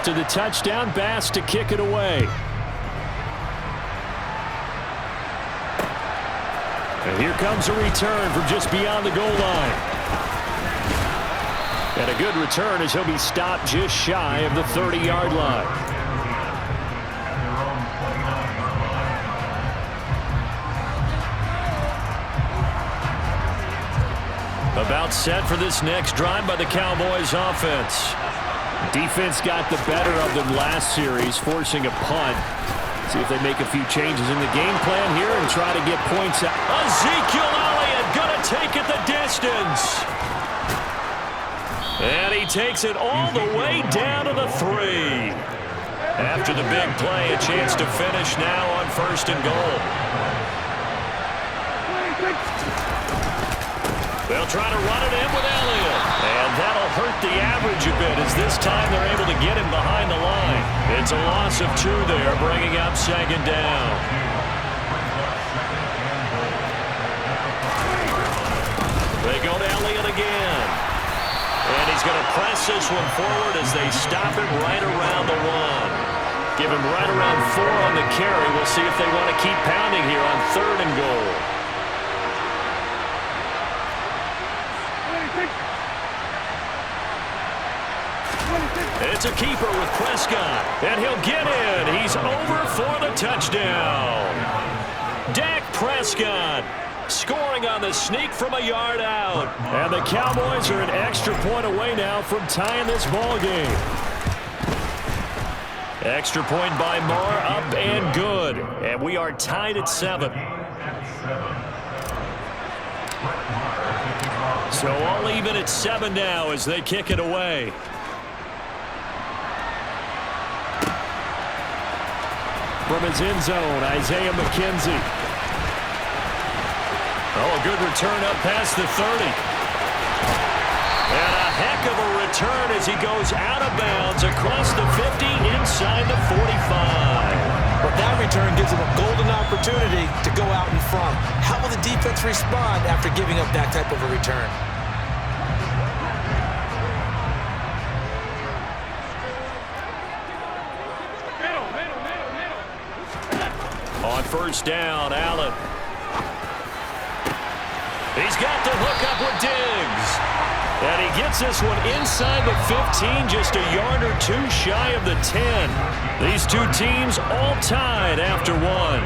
After the touchdown, Bass to kick it away. And here comes a return from just beyond the goal line. And a good return as he'll be stopped just shy of the 30-yard line. About set for this next drive by the Cowboys offense. Defense got the better of them last series, forcing a punt. See if they make a few changes in the game plan here and try to get points out. Ezekiel Elliott going to take it the distance. And he takes it all the way down to the 3. After the big play, a chance to finish now on 1st and goal. They'll try to run it in with Elliott. And that'll hurt the average a bit as this time they're able to get him behind the line. It's a loss of 2 there, bringing up 2nd down. They go to Elliott again. And he's going to press this one forward as they stop it right around the 1. Give him right around 4 on the carry. We'll see if they want to keep pounding here on 3rd and goal. It's a keeper with Prescott, and he'll get in. He's over for the touchdown. Dak Prescott scoring on the sneak from a yard out. And the Cowboys are an extra point away now from tying this ball game. Extra point by Moore, up and good. And we are tied at 7. So all even at 7 now as they kick it away. From his end zone, Isaiah McKenzie. Oh, a good return up past the 30. And a heck of a return as he goes out of bounds across the 50 inside the 45. But that return gives him a golden opportunity to go out in front. How will the defense respond after giving up that type of a return? On 1st down, Allen. He's got the hook up with Diggs. And he gets this one inside the 15, just a yard or 2 shy of the 10. These two teams all tied after 1.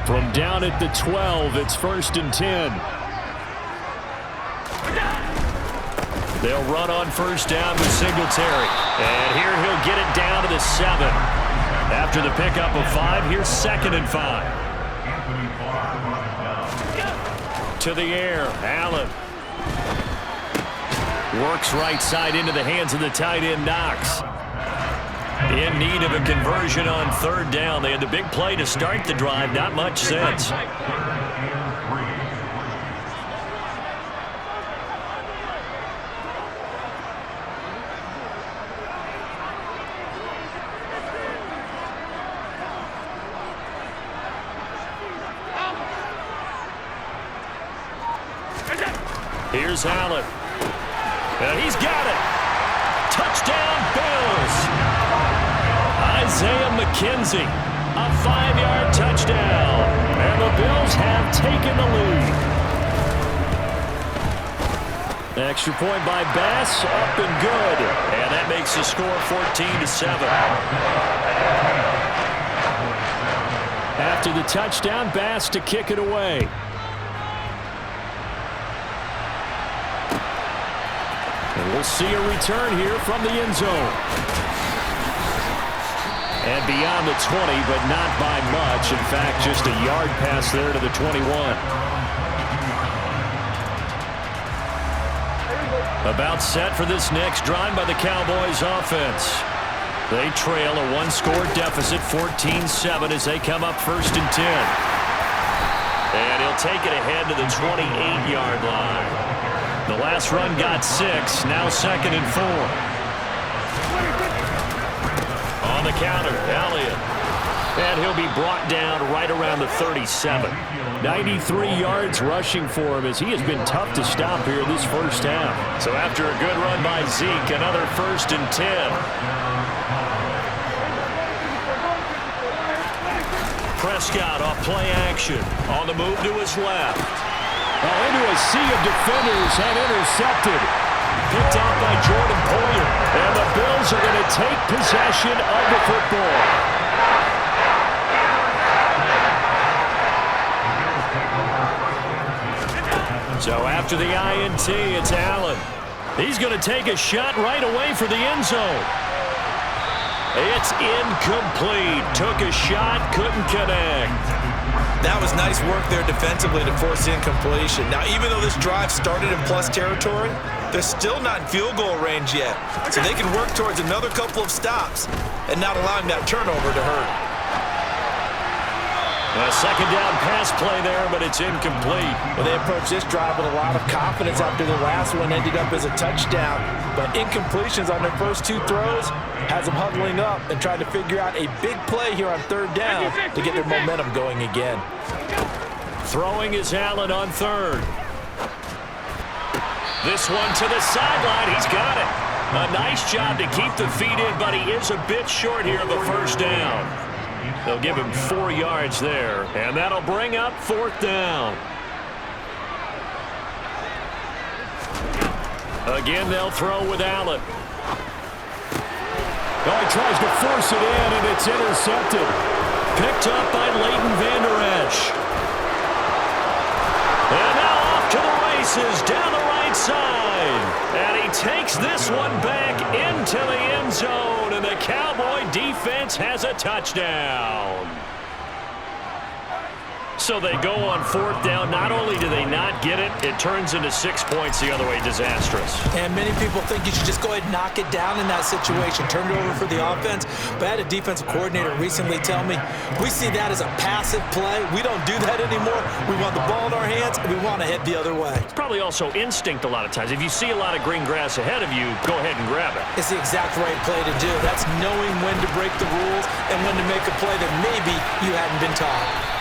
From down at the 12, it's 1st and 10. They'll run on 1st down with Singletary. And here he'll get it down to the 7. After the pickup of 5, here's 2nd and 5. To the air, Allen. Works right side into the hands of the tight end, Knox. In need of a conversion on 3rd down. They had the big play to start the drive. Not much sense. Here's Allen. And he's got it. Touchdown, Bills. Isaiah McKenzie, a 5-yard touchdown. And the Bills have taken the lead. Extra point by Bass, up and good. And that makes the score 14-7. After the touchdown, Bass to kick it away. And we'll see a return here from the end zone. And beyond the 20, but not by much. In fact, just a yard pass there to the 21. About set for this next drive by the Cowboys offense. They trail a 1-score deficit, 14-7, as they come up 1st and 10. And he'll take it ahead to the 28-yard line. The last run got 6, now 2nd and 4. On the counter, Elliott. And he'll be brought down right around the 37. 93 yards rushing for him as he has been tough to stop here this first half. So after a good run by Zeke, another 1st and 10. Prescott off play action. On the move to his left. Into a sea of defenders and intercepted. Picked off by Jordan Poyer. And the Bills are going to take possession of the football. So after the INT, it's Allen. He's going to take a shot right away for the end zone. It's incomplete. Took a shot, couldn't connect. That was nice work there defensively to force the incompletion. Now, even though this drive started in plus territory, they're still not in field goal range yet. So they can work towards another couple of stops and not allowing that turnover to hurt. A second down pass play there, but it's incomplete. Well, they approached this drive with a lot of confidence after the last one ended up as a touchdown. But incompletions on their first 2 throws has them huddling up and trying to figure out a big play here on 3rd down to get their momentum going again. Throwing is Allen on 3rd. This one to the sideline. He's got it. A nice job to keep the feet in, but he is a bit short here of a 1st down. They'll give him 4 yards there, and that'll bring up 4th down. Again, they'll throw with Allen. Oh, he tries to force it in, and it's intercepted. Picked up by Leighton Vander Esch. And now off to the races down the right side. And he takes this one back into the end zone, and the Cowboy defense has a touchdown. So they go on 4th down. Not only do they not get it, it turns into 6 points the other way. Disastrous. And many people think you should just go ahead and knock it down in that situation. Turn it over for the offense. But I had a defensive coordinator recently tell me, we see that as a passive play. We don't do that anymore. We want the ball in our hands, and we want to head the other way. It's probably also instinct a lot of times. If you see a lot of green grass ahead of you, go ahead and grab it. It's the exact right play to do. That's knowing when to break the rules and when to make a play that maybe you hadn't been taught.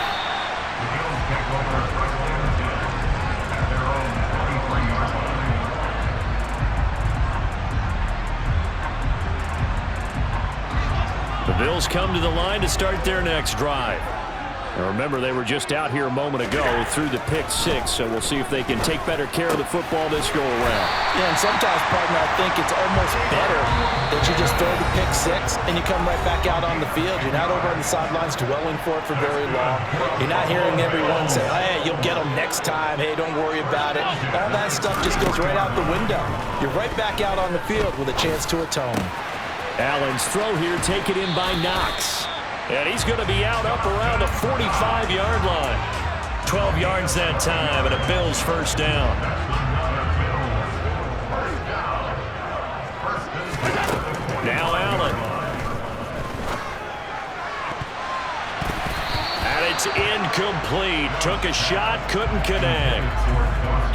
The Bills come to the line to start their next drive. Now remember, they were just out here a moment ago through the pick 6, so we'll see if they can take better care of the football this go around. Yeah, and sometimes, partner, I think it's almost better that you just throw the pick 6 and you come right back out on the field. You're not over on the sidelines dwelling for it for very long. You're not hearing everyone say, hey, you'll get them next time. Hey, don't worry about it. All that stuff just goes right out the window. You're right back out on the field with a chance to atone. Allen's throw here taken in by Knox. And he's going to be out up around the 45-yard line. 12 yards that time, and a Bills 1st down. Now Allen. And it's incomplete. Took a shot, couldn't connect.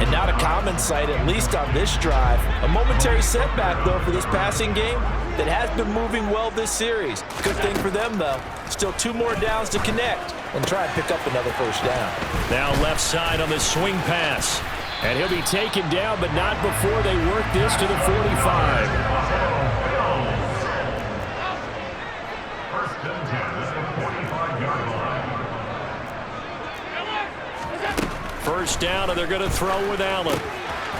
And not a common sight, at least on this drive. A momentary setback, though, for this passing game that has been moving well this series. Good thing for them, though. Still 2 more downs to connect and try and pick up another 1st down. Now left side on the swing pass. And he'll be taken down, but not before they work this to the 45. First down, and they're going to throw with Allen.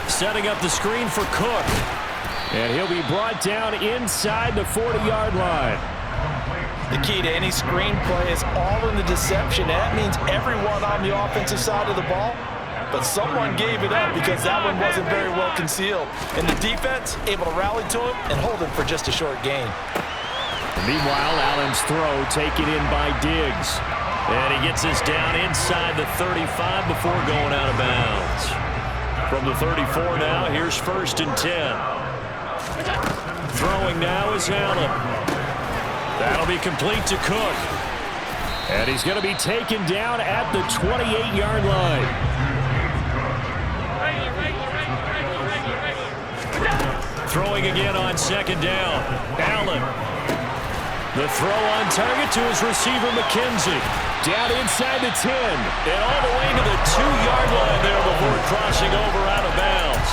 Setting up the screen for Cook. And he'll be brought down inside the 40-yard line. The key to any screen play is all in the deception. And that means everyone on the offensive side of the ball. But someone gave it up because that one wasn't very well concealed. And the defense able to rally to him and hold him for just a short gain. Meanwhile, Allen's throw taken in by Diggs. And he gets this down inside the 35 before going out of bounds. From the 34 now, here's 1st and 10. Throwing now is Allen. That'll be complete to Cook. And he's going to be taken down at the 28-yard line. Throwing again on 2nd down. Allen. The throw on target to his receiver, McKenzie. Down inside the 10. And all the way to the 2-yard line there before crossing over out of bounds.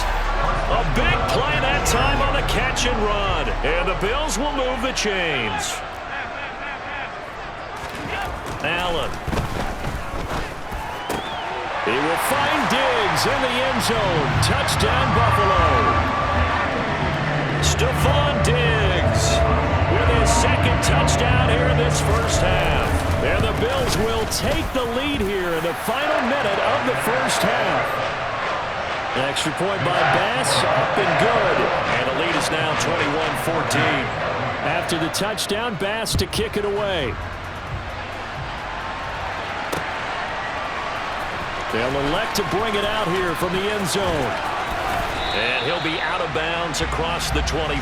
A big play that time on the catch and run. And the Bills will move the chains. Allen. He will find Diggs in the end zone. Touchdown, Buffalo. Stephon Diggs with his second touchdown here in this first half. And the Bills will take the lead here in the final minute of the first half. An extra point by Bass, up and good. And the lead is now 21-14. After the touchdown, Bass to kick it away. They'll elect to bring it out here from the end zone. And he'll be out of bounds across the 25.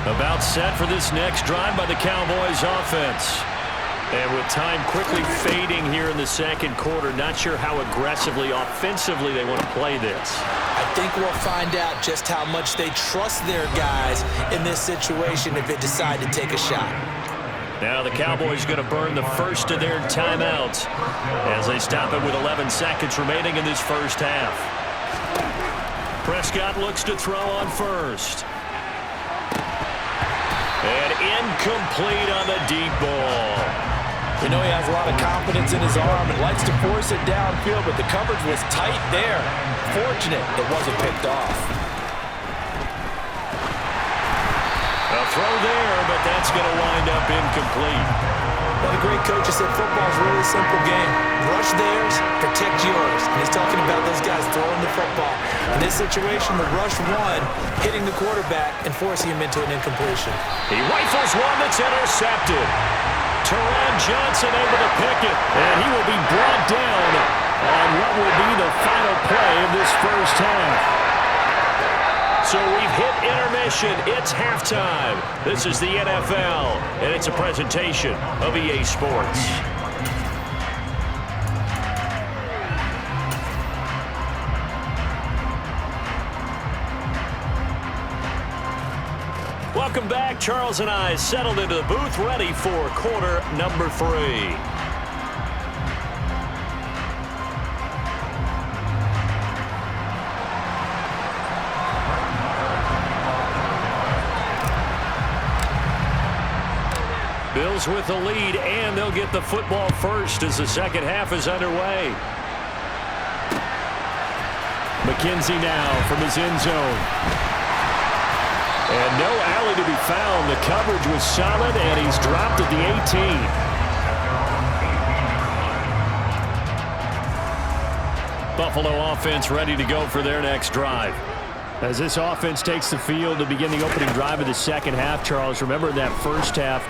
About set for this next drive by the Cowboys offense. And with time quickly fading here in the second quarter, not sure how aggressively, offensively they want to play this. I think we'll find out just how much they trust their guys in this situation if they decide to take a shot. Now the Cowboys going to burn the first of their timeouts as they stop it with 11 seconds remaining in this first half. Prescott looks to throw on first. And incomplete on the deep ball. You know he has a lot of confidence in his arm and likes to force it downfield, but the coverage was tight there. Fortunate it wasn't picked off. A throw there, but that's going to wind up incomplete. Well, the great coach has said football is a really simple game. Rush theirs, protect yours. And he's talking about those guys throwing the football. In this situation, the rush one, hitting the quarterback and forcing him into an incompletion. He rifles one that's intercepted. Teron Johnson able to pick it, and he will be brought down on what will be the final play of this first half. So we've hit intermission. It's halftime. This is the NFL, and it's a presentation of EA Sports. Welcome back. Charles and I settled into the booth, ready for quarter number 3. Bills with the lead, and they'll get the football first as the second half is underway. McKenzie now from his end zone. And no alley to be found. The coverage was solid, and he's dropped at the 18. Buffalo offense ready to go for their next drive. As this offense takes the field to begin the opening drive of the second half, Charles, remember that first half,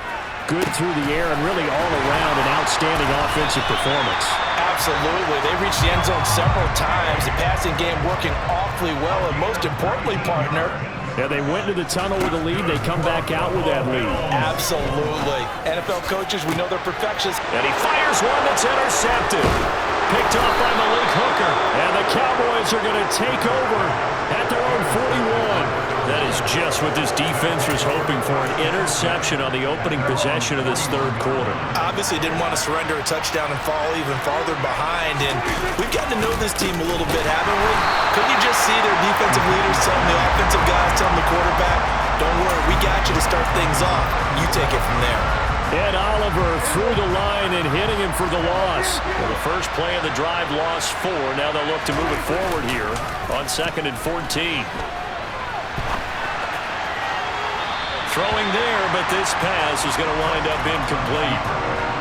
good through the air and really all around an outstanding offensive performance. Absolutely. They reached the end zone several times. The passing game working awfully well, and most importantly, partner, yeah, they went to the tunnel with a lead. They come back out with that lead. Absolutely. NFL coaches, we know they're perfectionists. And he fires one that's intercepted. Picked off by Malik Hooker. And the Cowboys are going to take over at their own 41. That is just what this defense was hoping for, an interception on the opening possession of this third quarter. Obviously didn't want to surrender a touchdown and fall even farther behind, and we've gotten to know this team a little bit, haven't we? Couldn't you just see their defensive leaders telling the offensive guys, telling the quarterback, don't worry, we got you to start things off. You take it from there. Ed Oliver through the line and hitting him for the loss. Well, the first play of the drive lost 4. Now they'll look to move it forward here on 2nd and 14. Throwing there, but this pass is going to wind up incomplete.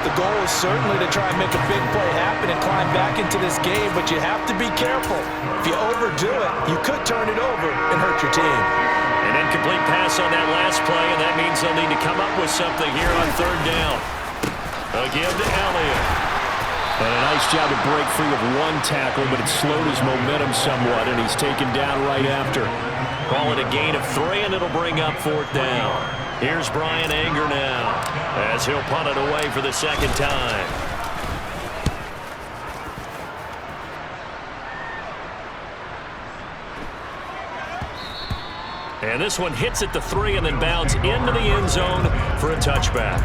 The goal is certainly to try and make a big play happen and climb back into this game, but you have to be careful. If you overdo it, you could turn it over and hurt your team. An incomplete pass on that last play, and that means they'll need to come up with something here on 3rd down. Again to Elliott. And a nice job to break free of one tackle, but it slowed his momentum somewhat, and he's taken down right after. Call it a gain of 3, and it'll bring up 4th down. Here's Brian Anger now as he'll punt it away for the second time. And this one hits at the 3 and then bounds into the end zone for a touchback.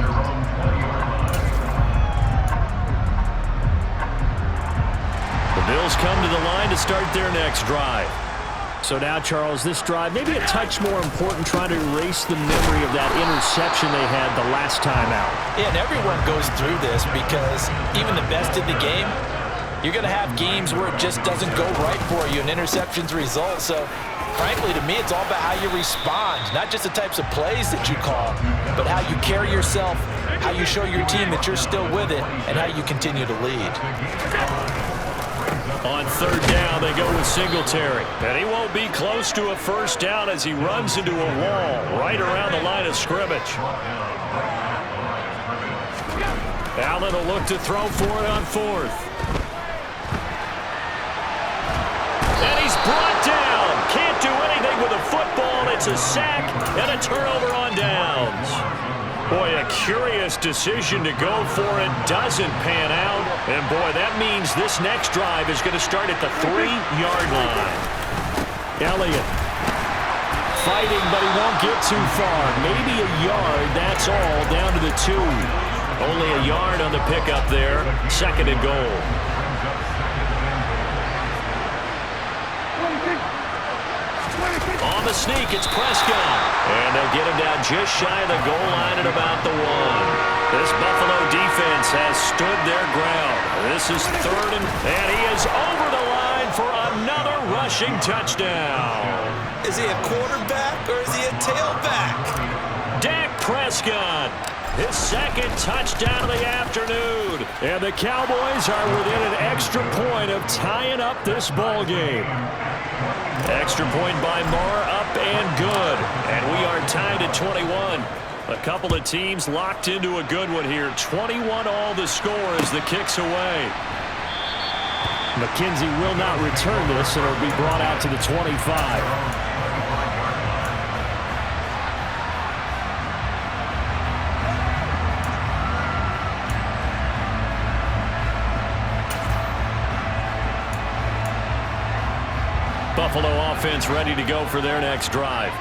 The Bills come to the line to start their next drive. So now, Charles, this drive maybe a touch more important, trying to erase the memory of that interception they had the last time out. Yeah, and everyone goes through this because even the best in the game, you're going to have games where it just doesn't go right for you and interceptions result. So, frankly, to me, it's all about how you respond, not just the types of plays that you call, but how you carry yourself, how you show your team that you're still with it, and how you continue to lead. On third down, they go with Singletary. And he won't be close to a first down as he runs into a wall right around the line of scrimmage. Allen will look to throw for it on fourth. And he's brought down. Can't do anything with a football. It's a sack and a turnover on downs. Boy, a curious decision to go for it. Doesn't pan out. And, boy, that means this next drive is going to start at the 3-yard line. Elliott fighting, but he won't get too far. Maybe a yard, that's all, down to the 2. Only a yard on the pickup there. 2nd and goal. On the sneak, it's Prescott. And they'll get him down just shy of the goal line at about the 1. This Buffalo defense has stood their ground. This is 3rd and he is over the line for another rushing touchdown. Is he a quarterback or is he a tailback? Dak Prescott, his 2nd touchdown of the afternoon. And the Cowboys are within an extra point of tying up this ball game. Extra point by Moore, up and good. And we are tied at 21. A couple of teams locked into a good one here. 21 all the score as the kick's away. McKenzie will not return this, and it'll be brought out to the 25. Buffalo offense ready to go for their next drive.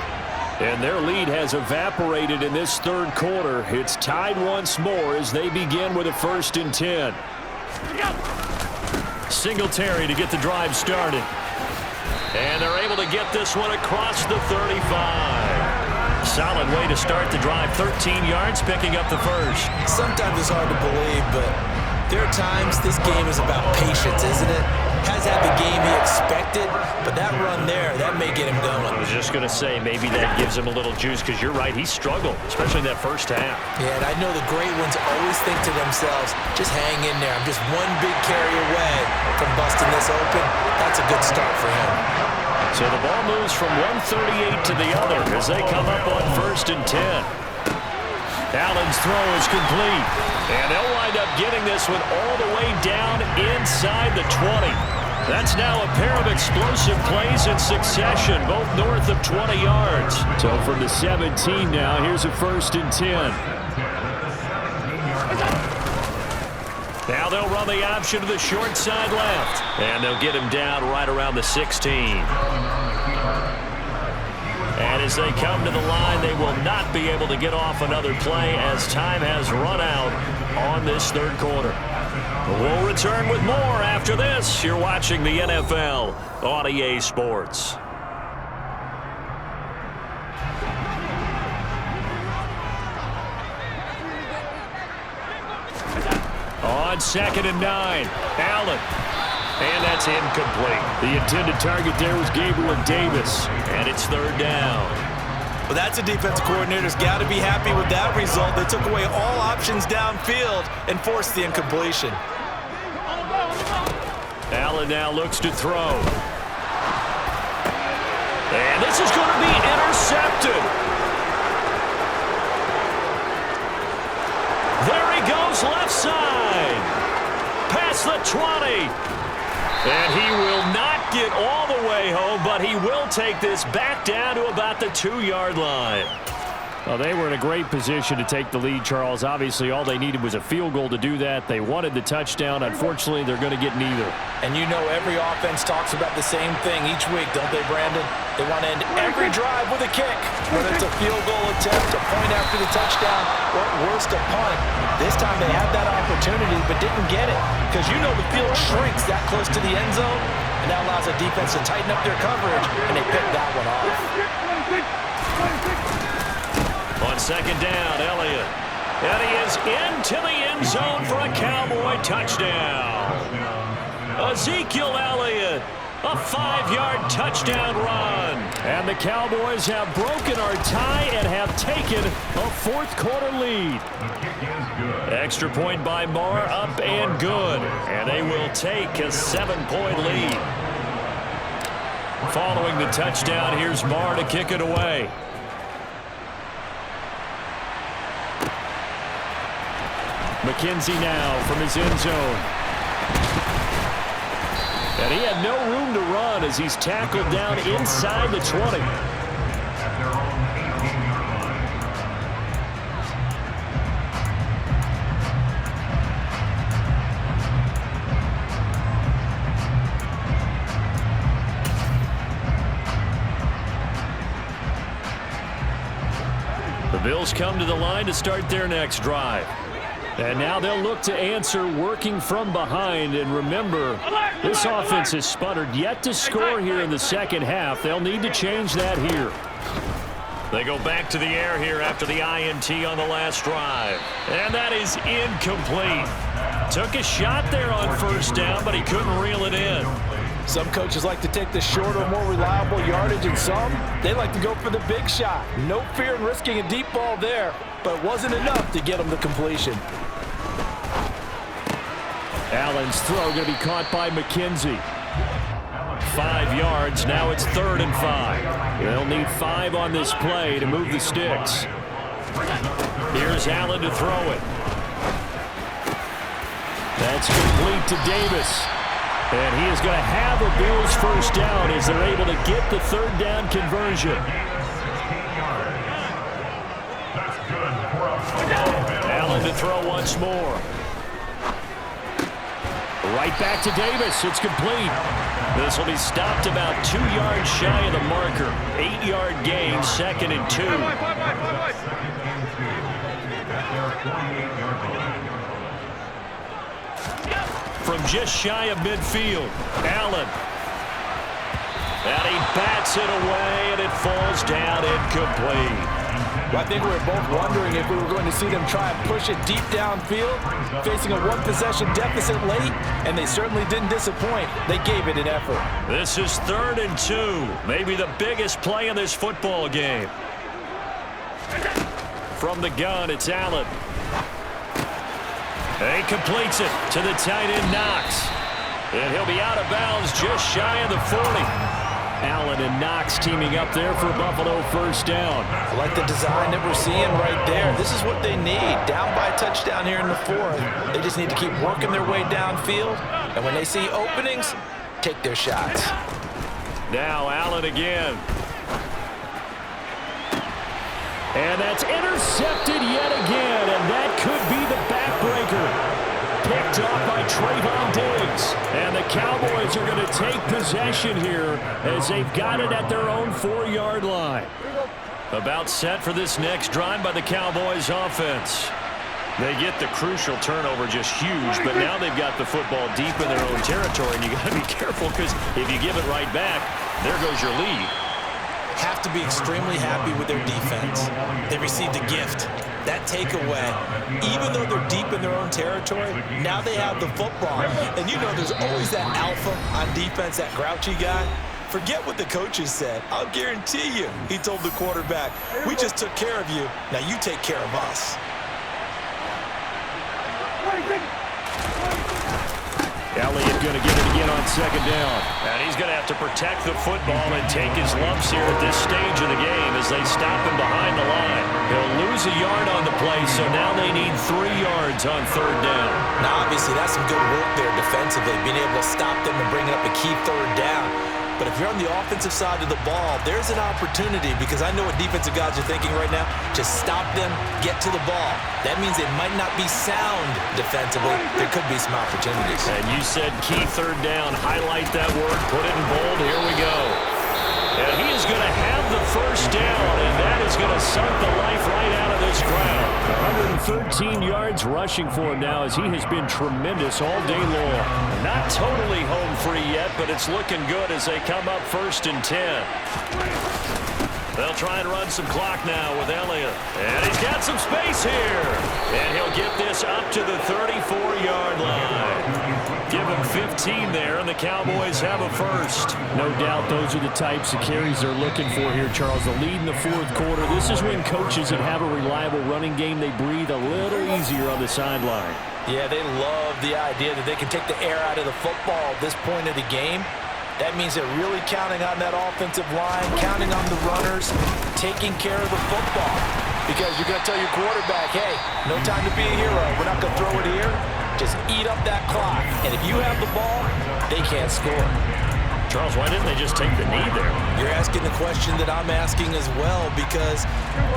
And their lead has evaporated in this 3rd quarter. It's tied once more as they begin with a 1st and 10. Singletary to get the drive started. And they're able to get this one across the 35. Solid way to start the drive. 13 yards, picking up the 1st. Sometimes it's hard to believe, but there are times this game is about patience, isn't it? Has had the game he expected, but that run there, that may get him going. I was just going to say, maybe that gives him a little juice, because you're right, he struggled, especially in that first half. Yeah, and I know the great ones always think to themselves, just hang in there. I'm just one big carry away from busting this open. That's a good start for him. So the ball moves from 138 to the other as they come up on 1st and 10. Allen's throw is complete. And they'll wind up getting this one all the way down inside the 20. That's now a pair of explosive plays in succession, both north of 20 yards. So from the 17 now, here's a 1st and 10. Now they'll run the option to the short side left. And they'll get him down right around the 16. And as they come to the line, they will not be able to get off another play as time has run out on this 3rd quarter. We'll return with more after this. You're watching the NFL on EA Sports. On 2nd and 9, Allen. And that's incomplete. The intended target there was Gabriel Davis. And it's 3rd down. Well, that's a defensive coordinator's got to be happy with that result. They took away all options downfield and forced the incompletion. Allen now looks to throw. And this is going to be intercepted. There he goes, left side. Past the 20. And he will not get all the way home, but he will take this back down to about the 2-yard line. Well, they were in a great position to take the lead, Charles. Obviously, all they needed was a field goal to do that. They wanted the touchdown. Unfortunately, they're going to get neither. And you know every offense talks about the same thing each week, don't they, Brandon? They want to end every drive with a kick, whether it's a field goal attempt, a point after the touchdown, or at worst, a punt. This time they had that opportunity but didn't get it because you know the field shrinks that close to the end zone, and that allows the defense to tighten up their coverage, and they picked that one off. On second down, Elliott. And he is into the end zone for a Cowboy touchdown. Ezekiel Elliott, a 5-yard touchdown run. And the Cowboys have broken our tie and have taken a fourth-quarter lead. Extra point by Marr, up and good. And they will take a 7-point lead. Following the touchdown, here's Marr to kick it away. McKenzie now from his end zone. And he had no room to run as he's tackled down inside the 20. The Bills come to the line to start their next drive. And now they'll look to answer working from behind. And remember, this offense has sputtered yet to score here in the second half. They'll need to change that here. They go back to the air here after the INT on the last drive. And that is incomplete. Took a shot there on first down, but he couldn't reel it in. Some coaches like to take the shorter, more reliable yardage, and some, they like to go for the big shot. No fear in risking a deep ball there, but it wasn't enough to get them the completion. Allen's throw going to be caught by McKenzie. 5 yards. Now it's 3rd and 5. They'll need 5 on this play to move the sticks. Here's Allen to throw it. That's complete to Davis. And he is going to have a Bills first down as they're able to get the 3rd down conversion. Allen to throw once more. Right back to Davis. It's complete. This will be stopped about 2 yards shy of the marker. 8-yard gain, 2nd and 2. From just shy of midfield, Allen. And he bats it away, and it falls down incomplete. Well, I think we were both wondering if we were going to see them try and push it deep downfield, facing a one-possession deficit late, and they certainly didn't disappoint. They gave it an effort. This is 3rd and 2, maybe the biggest play in this football game. From the gun, it's Allen. And he completes it to the tight end, Knox. And he'll be out of bounds just shy of the 40. Allen and Knox teaming up there for Buffalo first down. I like the design that we're seeing right there. This is what they need. Down by a touchdown here in the 4th. They just need to keep working their way downfield. And when they see openings, take their shots. Now Allen again. And that's intercepted yet again. And that could be the backbreaker. Picked off by Trayvon Diggs. And the Cowboys are going to take possession here as they've got it at their own 4-yard line. About set for this next drive by the Cowboys offense. They get the crucial turnover, just huge, but now they've got the football deep in their own territory, and you got to be careful because if you give it right back, there goes your lead. Have to be extremely happy with their defense. They received a gift. That takeaway, even though they're deep in their own territory, now they have the football. And you know there's always that alpha on defense, that grouchy guy. Forget what the coaches said. I'll guarantee you, he told the quarterback, we just took care of you. Now you take care of us. Elliott going to get it again on second down. And he's going to have to protect the football and take his lumps here at this stage of the game as they stop him behind the line. He'll lose a yard on the play, so now they need 3 yards on 3rd down. Now, obviously, that's some good work there defensively, being able to stop them and bring up a key 3rd down. But if you're on the offensive side of the ball, there's an opportunity because I know what defensive guys are thinking right now. Just stop them, get to the ball. That means they might not be sound defensively. There could be some opportunities. And you said key third down. Highlight that word. Put it in bold. Here we go. And he is going to have the first down, and that is going to suck the life right out of this crowd. 113 yards rushing for him now as he has been tremendous all day long. Not totally home free yet, but it's looking good as they come up 1st and 10. They'll try and run some clock now with Elliott. And he's got some space here. And he'll get this up to the 34-yard line. Give him 15 there, and the Cowboys have a first. No doubt those are the types of carries they're looking for here, Charles. The lead in the fourth quarter. This is when coaches that have a reliable running game, they breathe a little easier on the sideline. Yeah, they love the idea that they can take the air out of the football at this point of the game. That means they're really counting on that offensive line, counting on the runners, taking care of the football. Because you're going to tell your quarterback, hey, no time to be a hero. We're not going to throw it here. Just eat up that clock. And if you have the ball, they can't score. Charles, why didn't they just take the knee there? You're asking the question that I'm asking as well because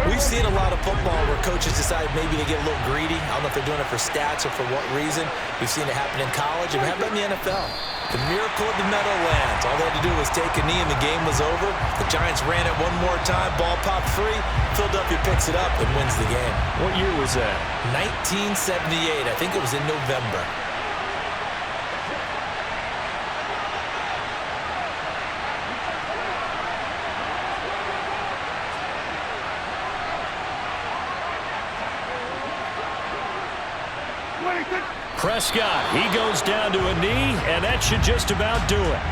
we've seen a lot of football where coaches decide maybe they get a little greedy. I don't know if they're doing it for stats or for what reason. We've seen it happen in college and we have it in the NFL. The miracle of the Meadowlands. All they had to do was take a knee and the game was over. The Giants ran it one more time. Ball popped free. Philadelphia picks it up and wins the game. What year was that? 1978. I think it was in November. Prescott, he goes down to a knee, and that should just about do it.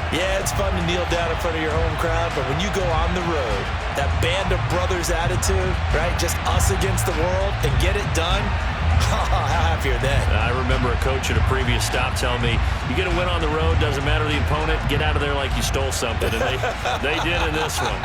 Yeah, it's fun to kneel down in front of your home crowd, but when you go on the road, that band of brothers attitude, right, just us against the world, and get it done, how happy are they? I remember a coach at a previous stop telling me, you get a win on the road, doesn't matter the opponent, get out of there like you stole something, and they did in this one.